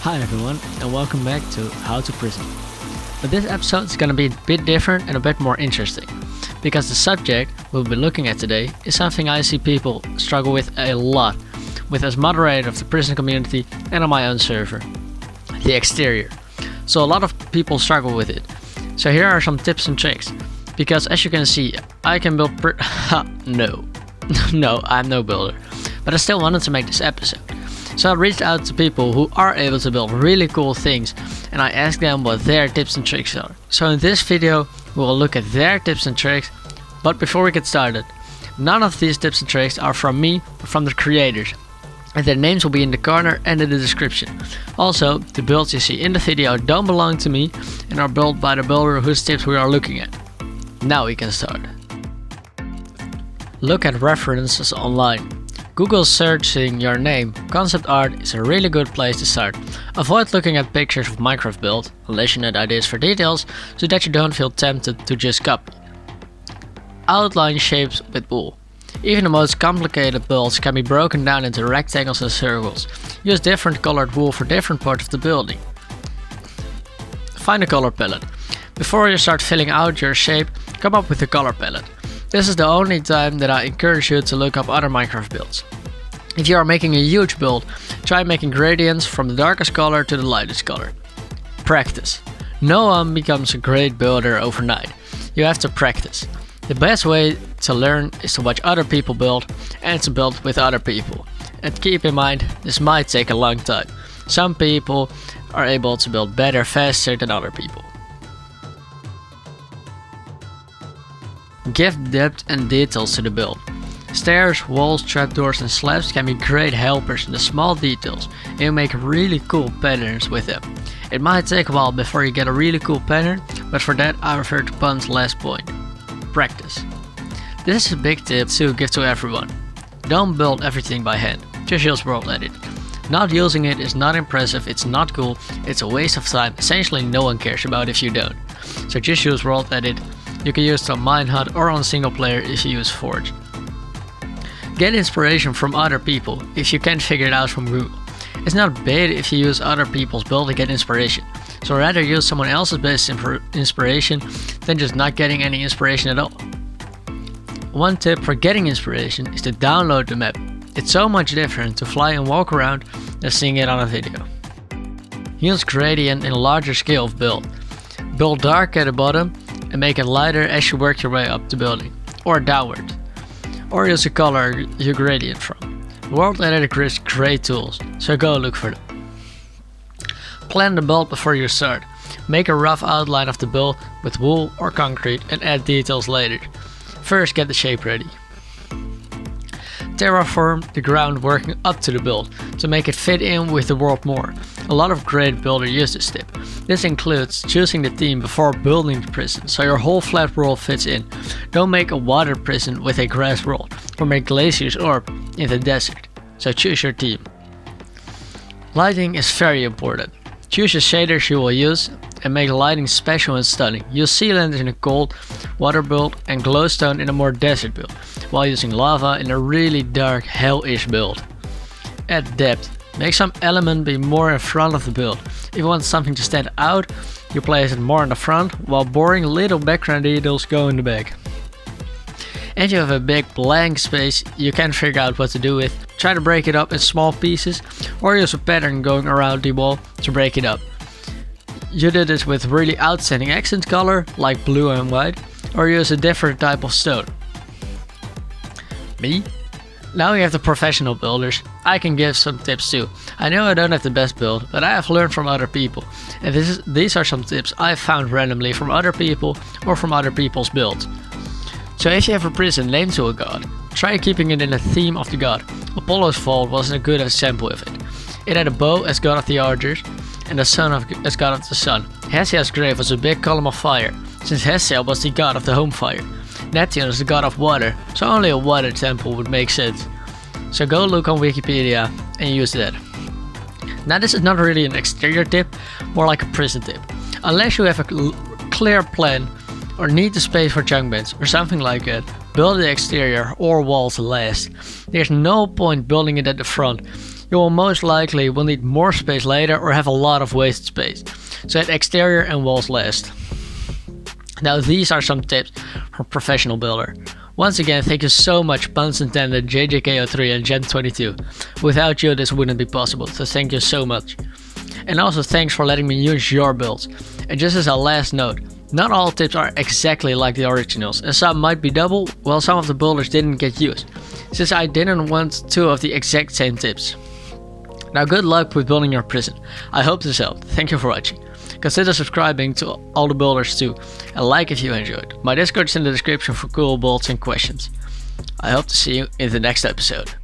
Hi everyone, and welcome back to How to Prison. But this episode is gonna be a bit different and a bit more interesting, because the subject we'll be looking at today is something I see people struggle with a lot, with as moderator of the prison community and on my own server, the exterior. So a lot of people struggle with it. So here are some tips and tricks, because as you can see, I can build no, I'm no builder, but I still wanted to make this episode. So I reached out to people who are able to build really cool things, and I asked them what their tips and tricks are. So in this video we will look at their tips and tricks, but before we get started, none of these tips and tricks are from me, but from the creators, and their names will be in the corner and in the description. Also, the builds you see in the video don't belong to me and are built by the builder whose tips we are looking at. Now we can start. Look at references online. Google searching your name, concept art is a really good place to start. Avoid looking at pictures of Minecraft build, unless you need ideas for details, so that you don't feel tempted to just copy. Outline shapes with wool. Even the most complicated builds can be broken down into rectangles and circles. Use different colored wool for different parts of the building. Find a color palette. Before you start filling out your shape, come up with a color palette. This is the only time that I encourage you to look up other Minecraft builds. If you are making a huge build, try making gradients from the darkest color to the lightest color. Practice. No one becomes a great builder overnight. You have to practice. The best way to learn is to watch other people build and to build with other people. And keep in mind, this might take a long time. Some people are able to build better faster than other people. Give depth and details to the build. Stairs, walls, trapdoors and slabs can be great helpers in the small details, and you make really cool patterns with them. It might take a while before you get a really cool pattern, but for that I refer to Pun's last point. Practice. This is a big tip to give to everyone. Don't build everything by hand, just use World Edit. Not using it is not impressive, it's not cool, it's a waste of time, essentially no one cares about if you don't. So just use World Edit. You can use it on Minehut or on single player if you use Forge. Get inspiration from other people if you can't figure it out from Google. It's not bad if you use other people's build to get inspiration, so rather use someone else's best inspiration than just not getting any inspiration at all. One tip for getting inspiration is to download the map. It's so much different to fly and walk around than seeing it on a video. Use gradient in a larger scale of build. Build dark at the bottom and make it lighter as you work your way up the building, or downward. Or use a color you gradient from. World Edit gives great tools, so go look for them. Plan the build before you start. Make a rough outline of the build with wool or concrete and add details later. First get the shape ready. Terraform the ground working up to the build to make it fit in with the world more. A lot of great builders use this tip. This includes choosing the theme before building the prison, so your whole flat world fits in. Don't make a water prison with a grass world, or make glaciers or in the desert, so choose your theme. Lighting is very important. Choose the shaders you will use and make lighting special and stunning. Use sea lanterns in a cold water build and glowstone in a more desert build, while using lava in a really dark hellish build. Add depth. Make some element be more in front of the build. If you want something to stand out, you place it more in the front, while boring little background details go in the back. If you have a big blank space you can't figure out what to do with, try to break it up in small pieces, or use a pattern going around the wall to break it up. You did this with really outstanding accent color, like blue and white, or use a different type of stone. Me? Now we have the professional builders. I can give some tips too. I know I don't have the best build, but I have learned from other people, and these are some tips I found randomly from other people or from other people's builds. So if you have a prison named to a god, try keeping it in the theme of the god. Apollo's Vault was a good example of it. It had a bow as god of the archers and the sun as god of the sun. Hesiod's grave was a big column of fire, since Hesiod was the god of the home fire. Neptune is the god of water, so only a water temple would make sense. So go look on Wikipedia and use that. Now this is not really an exterior tip, more like a prison tip. Unless you have a clear plan or need the space for junk beds or something like that, build the exterior or walls last. There's no point building it at the front. You will most likely will need more space later or have a lot of wasted space, so add exterior and walls last. Now these are some tips for a professional builder. Once again, thank you so much PUNSINTENDED, JJKAY03 and jam22. Without you this wouldn't be possible, so thank you so much. And also thanks for letting me use your builds. And just as a last note, not all tips are exactly like the originals, and some might be double, while some of the builders didn't get used, since I didn't want 2 of the exact same tips. Now good luck with building your prison. I hope this helped. Thank you for watching. Consider subscribing to all the builders too, and like if you enjoyed. My Discord is in the description for cool builds and questions. I hope to see you in the next episode.